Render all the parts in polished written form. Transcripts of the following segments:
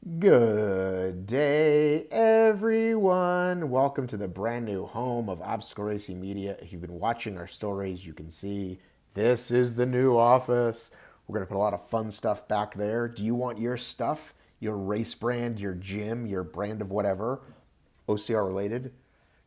Good day, everyone. Welcome to the brand new home of Obstacle Racing Media. If you've been watching our stories, you can see this is the new office. We're going to put a lot of fun stuff back there. Do you want your stuff, your race brand, your gym, your brand of whatever, OCR related?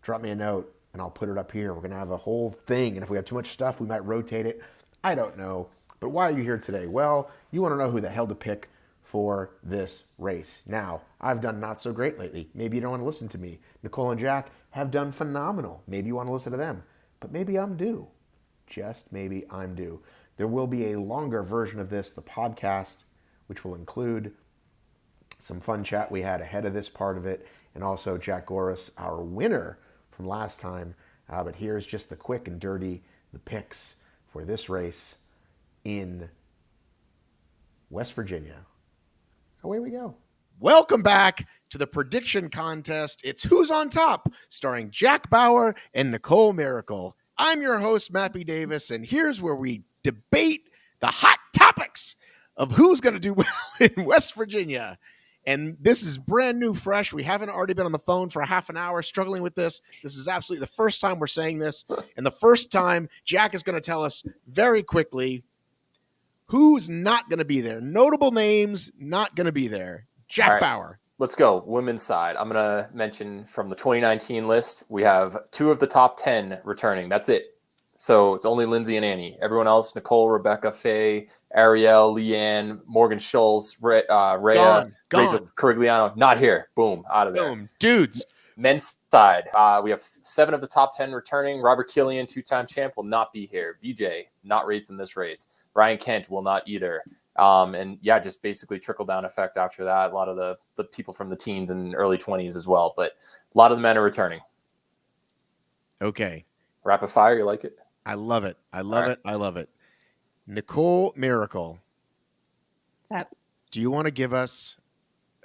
Drop me a note and I'll put it up here. We're going to have a whole thing. And if we have too much stuff, we might rotate it. I don't know. But why are you here today? Well, you want to know who the hell to pick for this race. Now, I've done not so great lately. Maybe you don't want to listen to me. Nicole and Jack have done phenomenal. Maybe you want to listen to them. But maybe I'm due. Just maybe I'm due. There will be a longer version of this, the podcast, which will include some fun chat we had ahead of this part of it, and also Jack Goris, our winner from last time. But here's just the quick and dirty, the picks for this race in West Virginia. Away we go. Welcome back to the prediction contest. It's Who's on Top, starring Jack Bauer and Nicole Mericle. I'm your host, Mappy Davis, and here's where we debate the hot topics of who's going to do well in West Virginia. And this is brand new, fresh. We haven't already been on the phone for a half an hour struggling with this. This is absolutely the first time we're saying this. And the first time Jack is going to tell us very quickly who's not going to be there. Notable names not going to be there. Jack right, Bauer. Let's go. Women's side. I'm going to mention from the 2019 list, we have 2 of the top 10 returning. That's it. So it's only Lindsay and Annie. Everyone else, Nicole, Rebecca, Faye, Ariel, Leanne, Morgan Scholes, Rhea, Gone. Rachel Corigliano, not here. Boom, out of there. Boom. Dudes. Men's side, we have 7 of the top 10 returning. Robert Killian, 2-time champ, will not be here. VJ, not racing this race. Ryan Kent will not either. And yeah, just basically trickle down effect after that. A lot of the people from the teens and early 20s as well. But a lot of the men are returning. Okay. Rapid fire, you like it? I love it. I love it. Nicole Mericle. What's up? Do you want to give us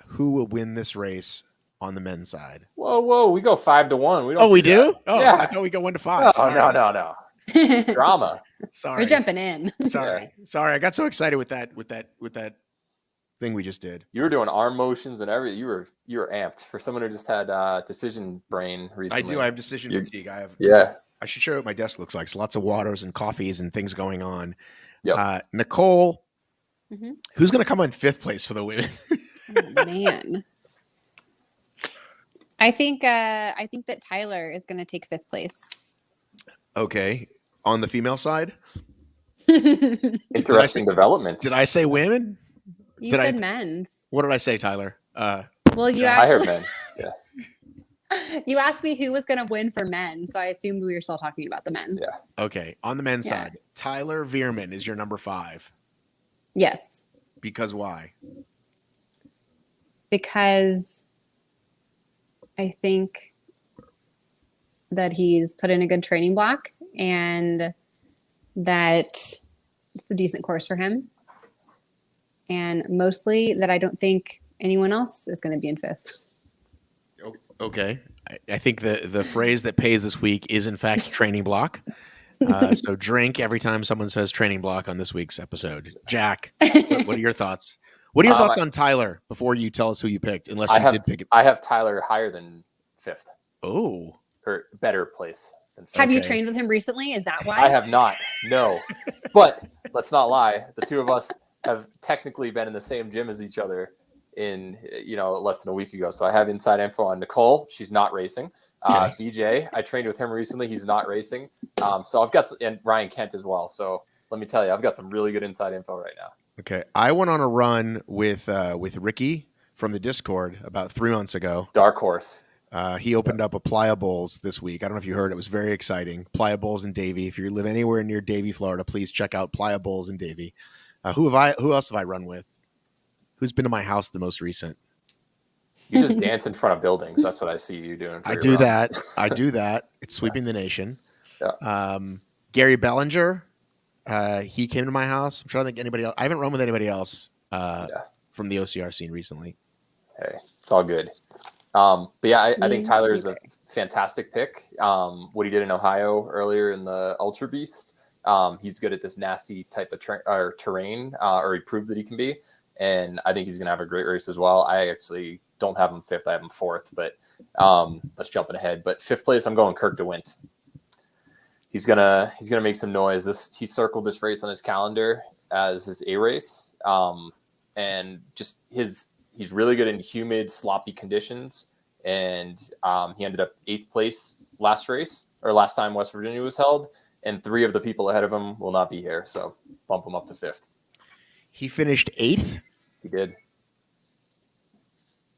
who will win this race on the men's side? Whoa. We go 5-1. We don't. Oh, we do? That. Oh, yeah. I thought we go 1-5. Oh, no. Drama. Sorry. We're jumping in. Sorry. I got so excited with that thing we just did. You were doing arm motions and everything. You were amped for someone who just had decision brain recently. I do. I have decision fatigue. Yeah. I should show you what my desk looks like. It's lots of waters and coffees and things going on. Yep. Nicole, Mm-hmm. who's going to come in 5th place for the women? Oh, man. I think that Tyler is going to take 5th place. Okay. On the female side? Interesting development. Did I say women? You said men's. What did I say, Tyler? Well, I heard men. Yeah. You asked me who was going to win for men, so I assumed we were still talking about the men. Yeah. Okay. On the men's side, Tyler Veerman is your number 5. Yes. Because why? Because I think that he's put in a good training block and that it's a decent course for him. And mostly that I don't think anyone else is going to be in 5th. Okay. I think the phrase that pays this week is, in fact, training block. So drink every time someone says training block on this week's episode. Jack, what are your thoughts? What are your thoughts on Tyler before you tell us who you picked? Unless you did pick it. I have Tyler higher than 5th. Oh. Or better place than 5th. Have you trained with him recently? Is that why? I have not. No. But let's not lie. The 2 of us have technically been in the same gym as each other in less than a week ago. So I have inside info on Nicole. She's not racing. VJ, I trained with him recently. He's not racing. So I've got, and Ryan Kent as well. So let me tell you, I've got some really good inside info right now. Okay. I went on a run with Ricky from the Discord about 3 months ago. Dark horse. He opened up a Playa Bowls this week. I don't know if you heard. It was very exciting. Playa Bowls in Davie. If you live anywhere near Davie, Florida, please check out Playa Bowls in Davie. Who else have I run with? Who's been to my house the most recent? You just dance in front of buildings. That's what I see you doing. I do that. It's sweeping the nation. Yeah. Gary Bellinger, he came to my house. I'm trying to think anybody else. I haven't run with anybody else from the OCR scene recently. Hey, it's all good. But yeah, I think Tyler is a fantastic pick. What he did in Ohio earlier in the Ultra Beast, he's good at this nasty type of terrain, or he proved that he can be. and I think he's going to have a great race as well. I actually don't have him fifth. I have him fourth, but let's jump ahead. But fifth place, I'm going Kirk DeWint. He's gonna make some noise. He circled this race on his calendar as his A race, and just he's really good in humid, sloppy conditions. And he ended up 8th place last time West Virginia was held, and 3 of the people ahead of him will not be here, so bump him up to 5th. He finished 8th? He did.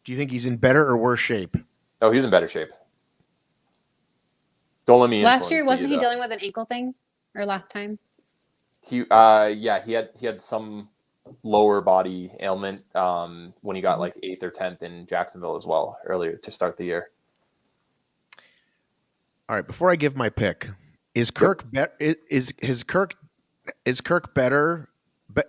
Do you think he's in better or worse shape? Oh, he's in better shape. Don't let me Last year, influence wasn't you, he though. dealing with an ankle thing? Or last time? He had some lower body ailment when he got like 8th or 10th in Jacksonville as well earlier to start the year. All right, before I give my pick, is Kirk is Kirk better?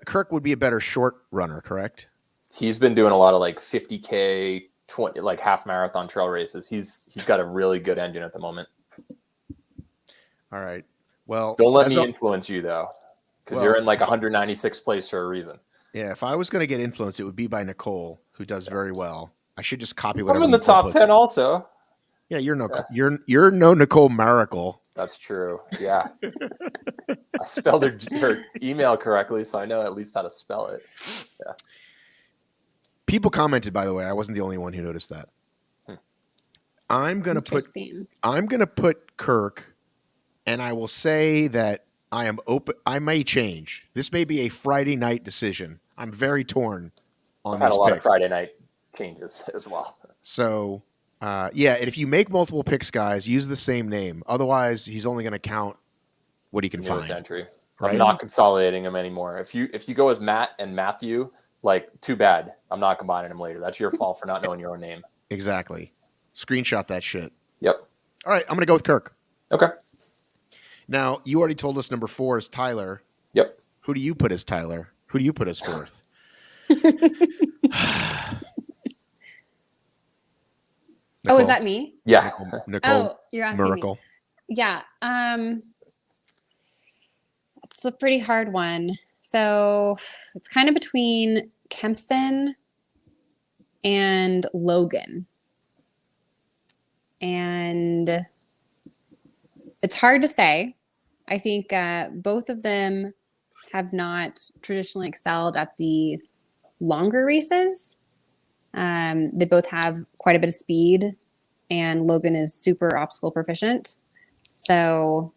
Kirk would be a better short runner, correct? He's been doing a lot of like 50K, 20 like half marathon trail races. He's got a really good engine at the moment. All right. Well, don't let me influence you though, because you're in like 196th place for a reason. Yeah, if I was going to get influenced, it would be by Nicole, who does very well. I should just copy whatever. I'm in the top 10 also. Yeah, you're no Nicole Mericle. That's true. Yeah, I spelled her email correctly, so I know at least how to spell it. Yeah. People commented, by the way. I wasn't the only one who noticed that. I'm gonna put Kirk, and I will say that I am open. I may change. This may be a Friday night decision. I'm very torn on I've these had a lot picks. of Friday night changes as well. So, and if you make multiple picks, guys, use the same name. Otherwise, he's only going to count what he can find. Entry. Right? I'm not consolidating them anymore. If you go as Matt and Matthew, like, too bad. I'm not combining them later. That's your fault for not knowing your own name. Exactly. Screenshot that shit. Yep. All right, I'm going to go with Kirk. Okay. Now, you already told us number 4 is Tyler. Yep. Who do you put as Tyler? Who do you put as 4th? Oh, is that me? Yeah. Nicole. Oh, you're asking Mericle. me. Yeah. It's a pretty hard one. So it's kind of between Kempson and Logan. And it's hard to say. I think both of them have not traditionally excelled at the longer races. They both have quite a bit of speed, and Logan is super obstacle proficient. So,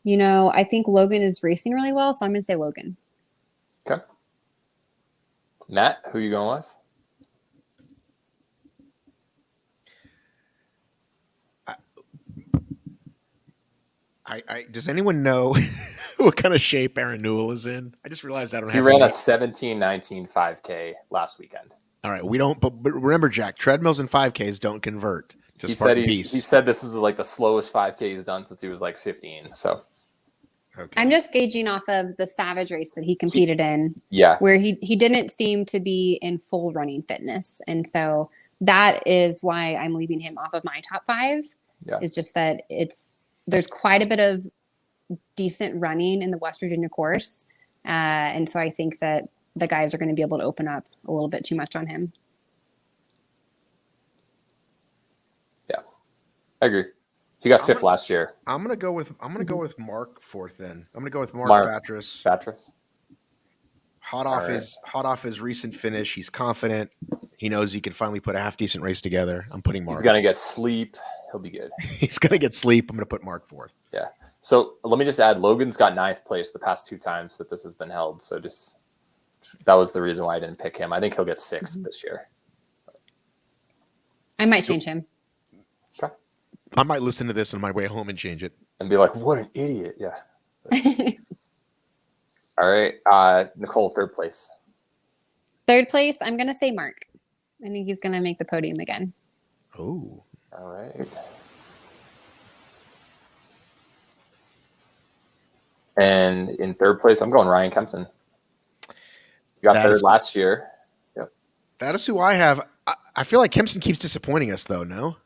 I think Logan is racing really well, so I'm going to say Logan. Okay. Matt, who are you going with? Does anyone know what kind of shape Aaron Newell is in? I just realized I don't have. He ran a 17:19 5K last weekend. All right, we don't. But remember, Jack, treadmills and 5Ks don't convert to Spartan Beast. He said this was like the slowest 5K he's done since he was like 15. So, okay. I'm just gauging off of the Savage race that he competed in. Yeah, where he didn't seem to be in full running fitness, and so that is why I'm leaving him off of my top 5. Yeah, it's just that there's quite a bit of decent running in the West Virginia course. And so I think that the guys are going to be able to open up a little bit too much on him. Yeah, I agree. He got 5th last year. I'm gonna go with Mark 4th. Then I'm gonna go with Mark Batras. Hot off his recent finish, he's confident. He knows he can finally put a half decent race together. I'm putting Mark. He's gonna get sleep. He'll be good. He's gonna get sleep. I'm gonna put Mark 4th. Yeah. So let me just add, Logan's got 9th place the past 2 times that this has been held. So that was the reason why I didn't pick him. I think he'll get 6th this year. I might change him. Okay. I might listen to this on my way home and change it. And be like, what an idiot. Yeah. All right. Nicole, 3rd place. 3rd place, I'm going to say Mark. I think he's going to make the podium again. Oh. All right. And in 3rd place, I'm going Ryan Kempson. You got 3rd last year. Yep. That is who I have. I feel like Kempson keeps disappointing us, though, no?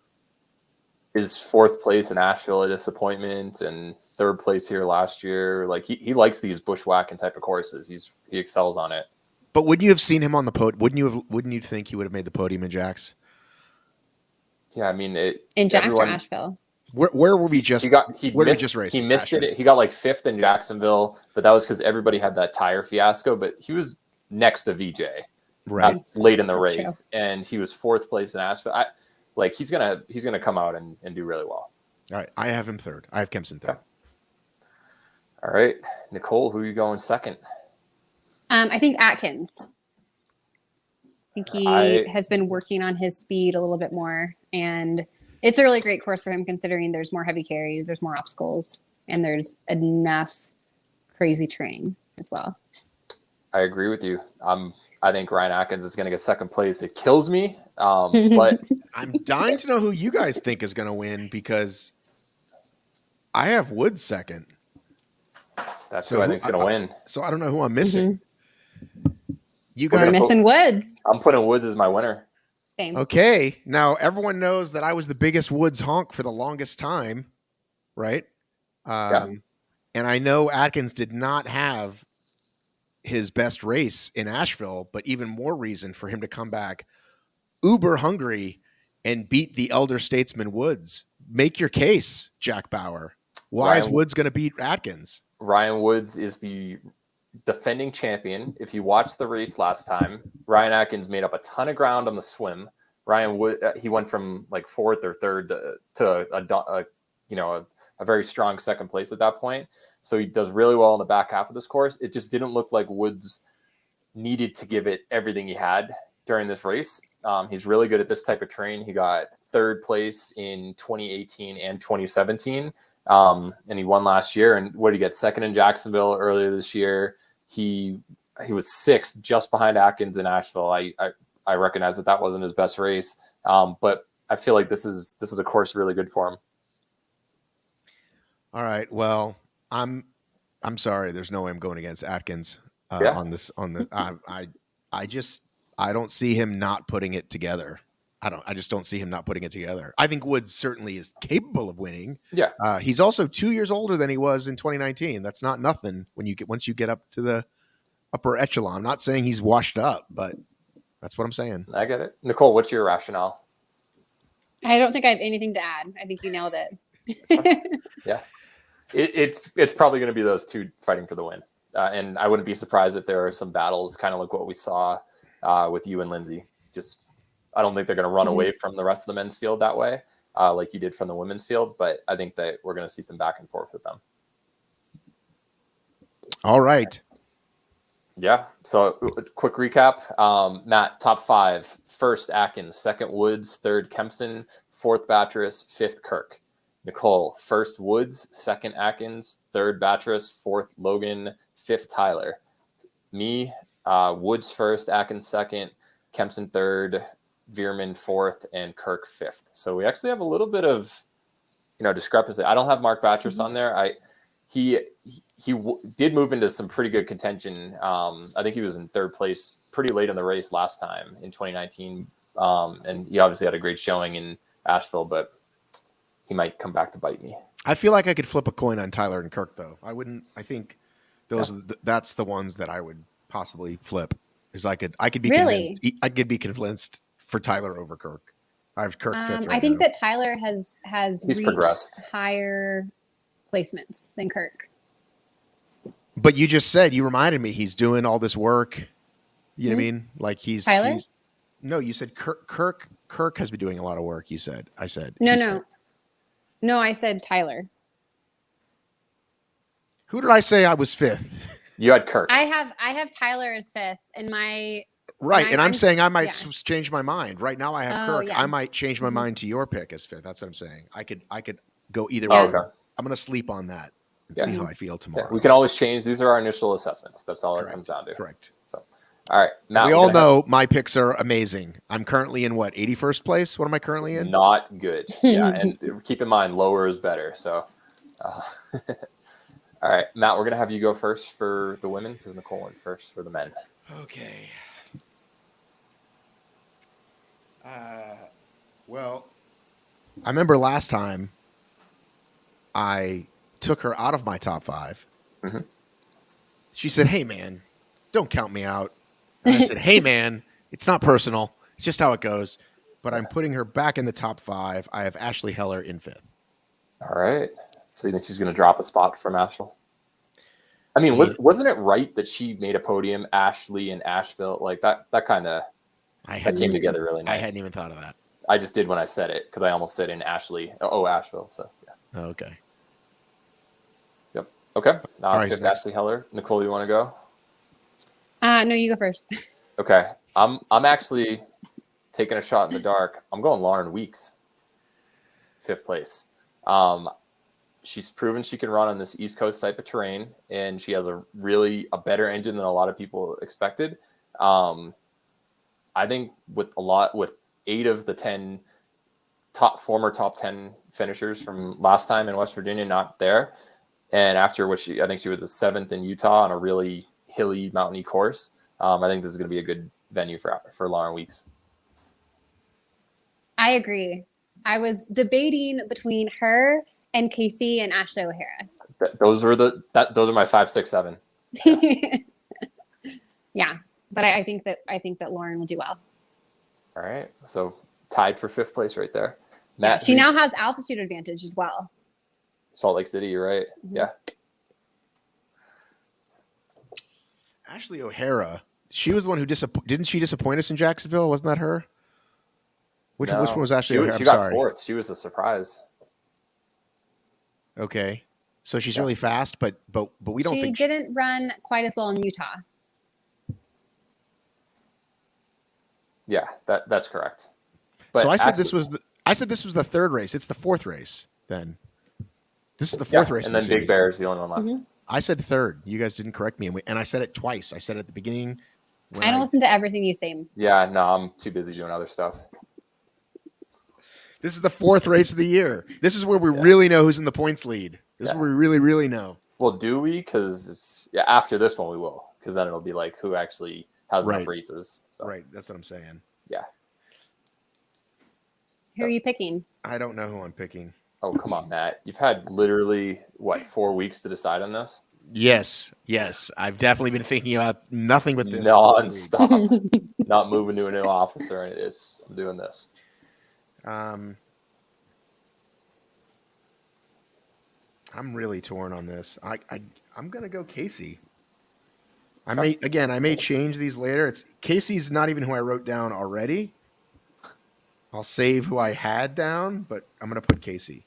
Is 4th place in Asheville a disappointment? And third place here last year. Like he likes these bushwhacking type of courses. He excels on it. But wouldn't you have seen him on the podium? Wouldn't you think he would have made the podium in Jax? Yeah, I mean In Jax or everyone. Asheville? Where were we just? Where did we just race? He missed Ashford. it. He got like 5th in Jacksonville, but that was because everybody had that tire fiasco. But he was next to VJ Right. late in the That's race, and he was 4th place in Asheville. He's gonna come out and do really well. All right, I have him third. I have Kempson third. Okay. All right, Nicole, who are you going second? I think Atkins. I think he has been working on his speed a little bit more, and it's a really great course for him considering there's more heavy carries, there's more obstacles, and there's enough crazy terrain as well. I agree with you. I think Ryan Atkins is going to get second place. It kills me, but I'm dying to know who you guys think is going to win because I have Woods second. That's who I think is going to win. So I don't know who I'm missing. You We're guys missing Woods. I'm putting Woods as my winner. Same. Okay. Now everyone knows that I was the biggest Woods honk for the longest time, right? Yeah. And I know Atkins did not have his best race in Asheville, but even more reason for him to come back uber hungry and beat the elder statesman Woods. Make your case, Jack Bauer. Why is Woods going to beat Atkins? Ryan Woods is the defending champion. If you watched the race last time, Ryan Atkins made up a ton of ground on the swim. Ryan Wood, he went from like 4th or 3rd to a very strong second place at that point. So he does really well in the back half of this course. It just didn't look like Woods needed to give it everything he had during this race. He's really good at this type of terrain. He got 3rd place in 2018 and 2017. And he won last year. And what did he get? 2nd in Jacksonville earlier this year. He was 6th just behind Atkins in Asheville. I recognize that wasn't his best race. But I feel like this is a course really good for him. All right. Well, I'm sorry. There's no way I'm going against Atkins on this. I don't see him not putting it together. I just don't see him not putting it together. I think Woods certainly is capable of winning. Yeah. He's also 2 years older than he was in 2019. That's not nothing once you get up to the upper echelon. I'm not saying he's washed up, but that's what I'm saying. I get it. Nicole, what's your rationale? I don't think I have anything to add. I think you nailed it. Yeah. It's probably going to be those two fighting for the win. And I wouldn't be surprised if there are some battles kind of like what we saw with you and Lindsay. I don't think they're going to run away from the rest of the men's field that way, like you did from the women's field. But I think that we're going to see some back and forth with them. All right. Yeah. So quick recap. Matt, top 5. 1st, Atkins. 2nd, Woods. 3rd, Kempson. 4th, Batras. 5th, Kirk. Nicole, 1st, Woods. 2nd, Atkins. 3rd, Batras. 4th, Logan. 5th, Tyler. Me, Woods 1st, Atkins 2nd, Kempson 3rd, Veerman 4th, and Kirk 5th. So we actually have a little bit of, discrepancy. I don't have Mark Batras on there. He did move into some pretty good contention. I think he was in 3rd place pretty late in the race last time in 2019. And he obviously had a great showing in Asheville, but he might come back to bite me. I feel like I could flip a coin on Tyler and Kirk, though. I think that's the ones that I would possibly flip. Because I could be really? convinced. I could be convinced for Tyler over Kirk. I have Kirk 5th. I think that Tyler has He's reached progressed. higher placements than Kirk. But you just said, you reminded me, he's doing all this work. You know what I mean? Like Tyler? No, you said Kirk has been doing a lot of work. I said. No, I said Tyler. Who did I say I was 5th? You had Kirk. I have Tyler as 5th in my. Right, and I'm saying I might change my mind. Right now I have Kirk. Yeah. I might change my mind to your pick as 5th. That's what I'm saying. I could go either Oh, way. okay. I'm going to sleep on that and see how I feel tomorrow. Yeah, we can always change. These are our initial assessments. That's all Correct. it comes down to. Correct. So, all right. Matt, we all know my picks are amazing. I'm currently in 81st place? What am I currently in? Not good. Yeah, and keep in mind, lower is better. So, all right, Matt, we're going to have you go first for the women because Nicole went first for the men. Okay. Well, I remember last time I took her out of my top 5. Mm-hmm. She said, "Hey, man, don't count me out." And I said, "Hey, man, it's not personal. It's just how it goes." But I'm putting her back in the top 5. I have Ashley Heller in 5th. All right. So you think she's going to drop a spot from Asheville? I mean, wasn't it right that she made a podium, Ashley and Asheville? Like that kind of came together really nice. I hadn't even thought of that. I just did when I said it because I almost said in Ashley. Oh, Asheville. So yeah. Oh, okay. Yep. Okay. All right, 5th, Ashley Heller. Nicole, you want to go? No, you go first. Okay. I'm actually taking a shot in the dark. I'm going Lauren Weeks, 5th place. She's proven she can run on this East Coast type of terrain, and she has a better engine than a lot of people expected. I think with 8 of the 10 former top 10 finishers from last time in West Virginia not there, and after I think she was a 7th in Utah on a really hilly, mountainy course. I think this is going to be a good venue for Lauren Weeks. I agree. I was debating between her and Casey and Ashley O'Hara. Those are my 5, 6, 7. Yeah, but I think that Lauren will do well. All right, so tied for 5th place right there. Matt, she now has altitude advantage as well. Salt Lake City, you're right. Mm-hmm. Yeah. Ashley O'Hara, she was the one who didn't she disappoint us in Jacksonville? Wasn't that her? Which one was Ashley O'Hara? She got 4th. She was a surprise. Okay, so she's really fast, but we don't. She think didn't run quite as well in Utah. Yeah, that's correct. But so I said this was the 3rd race. It's the 4th race then. This is the 4th race, and then Big Bear is the only one left. Mm-hmm. I said 3rd. You guys didn't correct me, and I said it twice. I said it at the beginning. I don't listen to everything you say. Yeah, no, I'm too busy doing other stuff. This is the 4th race of the year. This is where we really know who's in the points lead. This is where we really, really know. Well, do we? Because after this one we will. Because then it'll be like who actually has enough races. So. Right, that's what I'm saying. Yeah. Who are you picking? I don't know who I'm picking. Oh, come on, Matt. You've had literally, 4 weeks to decide on this? Yes. I've definitely been thinking about nothing but this. Non-stop. Not moving to a new office or anything. I'm doing this. I'm really torn on this. I'm gonna go Casey. I may change these later. Casey's not even who I wrote down already. I'll save who I had down, but I'm gonna put Casey.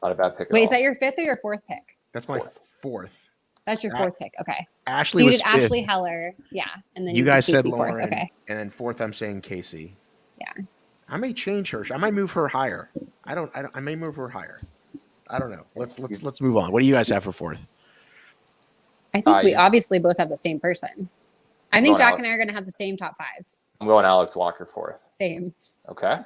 Not a bad pick. Wait, is that your 5th or your 4th pick? That's my 4th. That's your 4th pick. Okay. Ashley so you was did 5th. Ashley Heller, yeah, and then you guys Casey said Lauren, 4th. Okay. And then 4th, I'm saying Casey. Yeah. I may change her. I might move her higher. I may move her higher. I don't know. Let's move on. What do you guys have for 4th? I think we obviously both have the same person. I think Jack and I are going to have the same top 5. I'm going Alex Walker 4th. Same. Okay.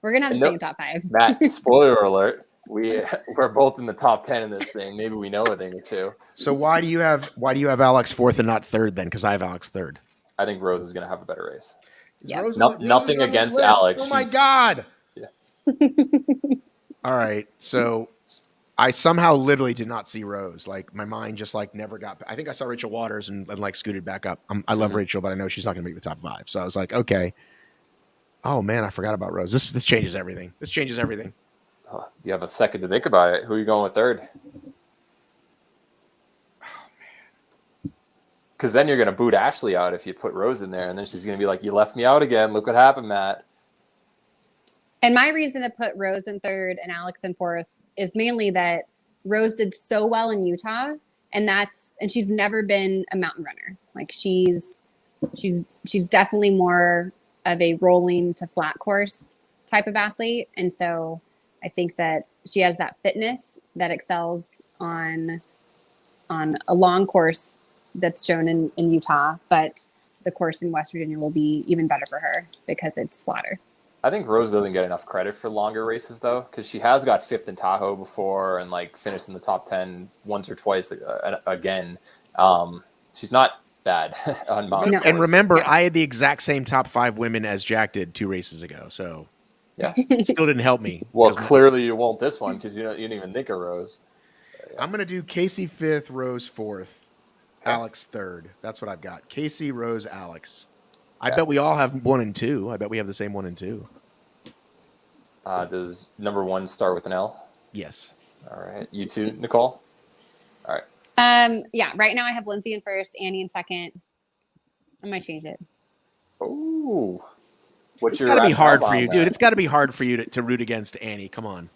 We're going to have the same top 5. Matt, spoiler alert. We're both in the top 10 in this thing. Maybe we know a thing or two. So why do you have Alex 4th and not 3rd then? Because I have Alex 3rd. I think Rose is going to have a better race. Yeah. Nothing against Alex. Oh my God. Yeah. All right. So I somehow literally did not see Rose. Like my mind just never got. I think I saw Rachel Waters and scooted back up. I love Rachel, but I know she's not going to make the top 5. So I was like, okay. Oh man, I forgot about Rose. This changes everything. Oh, do you have a second to think about it? Who are you going with 3rd? Oh man. Because then you're going to boot Ashley out if you put Rose in there, and then she's going to be like, "You left me out again. Look what happened, Matt." And my reason to put Rose in 3rd and Alex in 4th is mainly that Rose did so well in Utah, and she's never been a mountain runner. Like she's definitely more of a rolling to flat course type of athlete, and so I think that she has that fitness that excels on a long course that's shown in Utah, but the course in West Virginia will be even better for her because it's flatter. I think Rose doesn't get enough credit for longer races though, because she has got 5th in Tahoe before and finished in the top 10 once or twice again. She's not bad on mountain. And remember, I had the exact same top 5 women as Jack did 2 races ago. So Yeah. Still didn't help me. Well, clearly you won't this one because you didn't even think of Rose. I'm going to do Casey 5th, Rose 4th, Okay. Alex 3rd. That's what I've got. Casey, Rose, Alex. I Yeah. bet we all have 1 and 2. I bet we have the same 1 and 2. Does number 1 start with an L? Yes. All right. You too, Nicole? All right. Yeah, right now I have Lindsay in first, Annie in second. I might change it. Ooh. What's It's your got to be rationale hard for you, behind dude. that? It's got to be hard for you to root against Annie. Come on.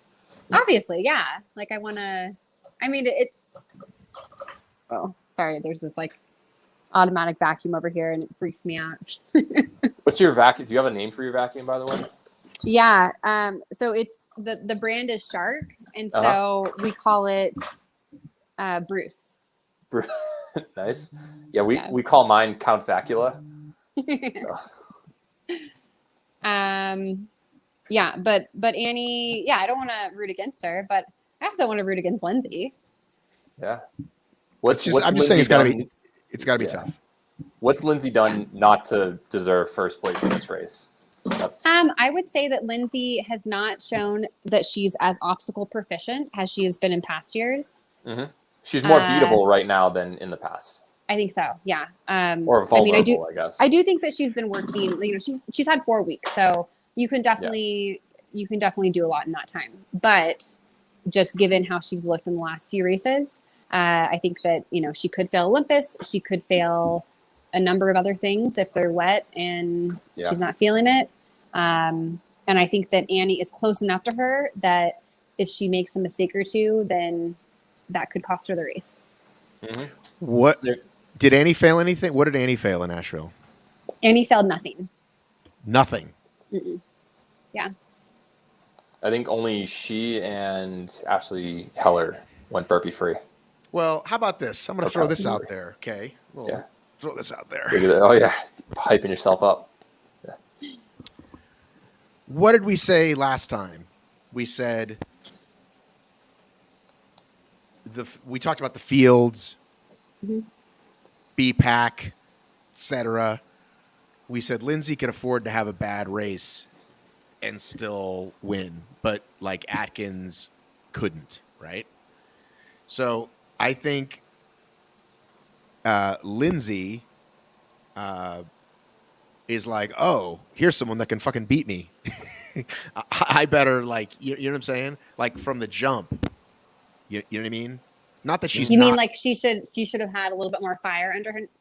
Obviously, yeah. Like I want to. I mean, it. Oh, sorry. There's this like automatic vacuum over here, and it freaks me out. What's your vacuum? Do you have a name for your vacuum, by the way? Yeah. So it's the brand is Shark, and so we call it Bruce. Nice. Yeah, we call mine Count Vacula. So. Yeah, but Annie, yeah, I don't want to root against her, but I also want to root against Lindsay. Yeah. I'm just saying it's got to be tough. What's Lindsay done not to deserve first place in this race? I would say that Lindsay has not shown that she's as obstacle proficient as she has been in past years. Mm-hmm. She's more beatable right now than in the past. I think so. Yeah. Or vulnerable, I guess. I do think that she's been working. She's had 4 weeks, so you can definitely do a lot in that time. But just given how she's looked in the last few races, I think that she could fail Olympus. She could fail a number of other things if they're wet and she's not feeling it. And I think that Annie is close enough to her that if she makes a mistake or two, then that could cost her the race. Mm-hmm. What did Annie fail anything? What did Annie fail in Asheville? Annie failed nothing. Nothing. Mm-mm. Yeah. I think only she and Ashley Heller went burpee free. Well, how about this? I'm going to throw this out there, okay? Throw this out there. Oh, yeah. Hyping yourself up. Yeah. What did we say last time? We said we talked about the fields, BPAC, etc. We said Lindsay could afford to have a bad race and still win, but like Atkins couldn't, right? So I think Lindsay is like, oh, here's someone that can fucking beat me. I better you know what I'm saying? Like from the jump. You know what I mean? Not that she's. You mean like she should have had a little bit more fire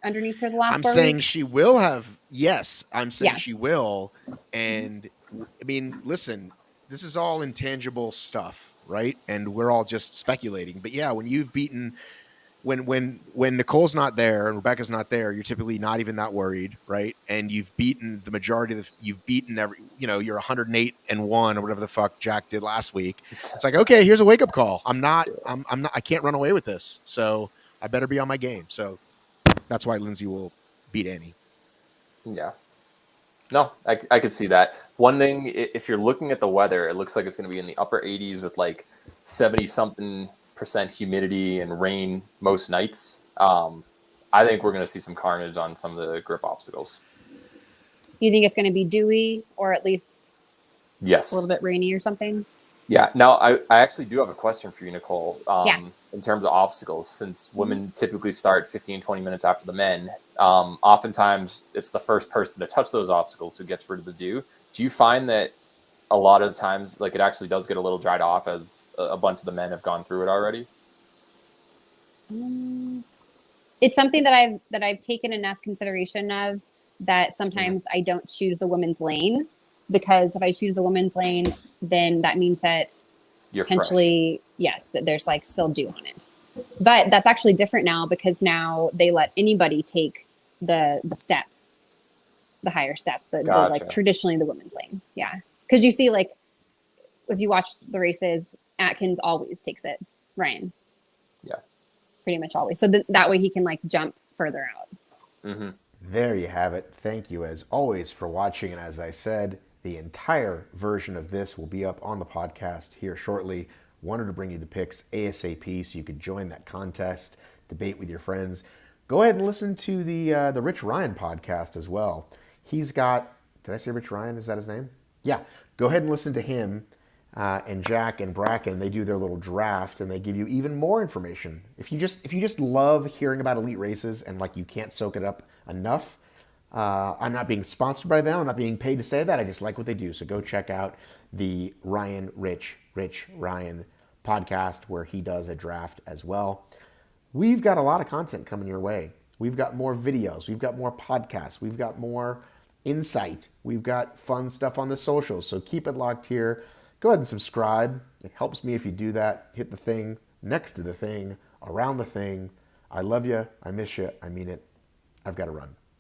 underneath her the last. I'm 4 saying weeks? she will have. Yes, I'm saying she will. And I mean, listen, this is all intangible stuff, right? And we're all just speculating. But yeah, when you've beaten, when Nicole's not there and Rebecca's not there, you're typically not even that worried, right? And you've beaten the majority of you've beaten every, you're 108-1 or whatever the fuck Jack did last week. It's like, okay, here's a wake up call. I'm not, I can't run away with this. So I better be on my game. So that's why Lindsay will beat Annie. Yeah. No, I could see that. One thing, if you're looking at the weather, it looks like it's going to be in the upper 80s with like 70-something% humidity and rain most nights. I think we're going to see some carnage on some of the grip obstacles. You think it's going to be dewy or at least a little bit rainy or something? Yeah. Now, I actually do have a question for you, Nicole. In terms of obstacles, since women typically start 15, 20 minutes after the men, oftentimes it's the first person to touch those obstacles who gets rid of the dew. Do you find that a lot of times, like, it actually does get a little dried off as a bunch of the men have gone through it already? It's something that I've taken enough consideration of that sometimes I don't choose the women's lane, because if I choose the women's lane, then that means that You're potentially, yes, that there's like still dew on it. But that's actually different now, because now they let anybody take the step, the higher step, the like traditionally the women's lane. Yeah. Because you see, like, if you watch the races, Atkins always takes it. Ryan. Yeah. Pretty much always. So that way he can like jump further out. Mm-hmm. There you have it. Thank you as always for watching. And as I said, the entire version of this will be up on the podcast here shortly. Wanted to bring you the picks ASAP so you could join that contest, debate with your friends. Go ahead and listen to the Rich Ryan podcast as well. He's got, did I say Rich Ryan? Is that his name? Yeah, go ahead and listen to him and Jack and Bracken. They do their little draft and they give you even more information. If you just love hearing about elite races and like you can't soak it up enough, I'm not being sponsored by them. I'm not being paid to say that. I just like what they do. So go check out the Rich Ryan podcast where he does a draft as well. We've got a lot of content coming your way. We've got more videos. We've got more podcasts. We've got more insight. We've got fun stuff on the socials. So keep it locked here. Go ahead and subscribe. It helps me if you do that. Hit the thing next to the thing, around the thing. I love you. I miss you. I mean it. I've got to run.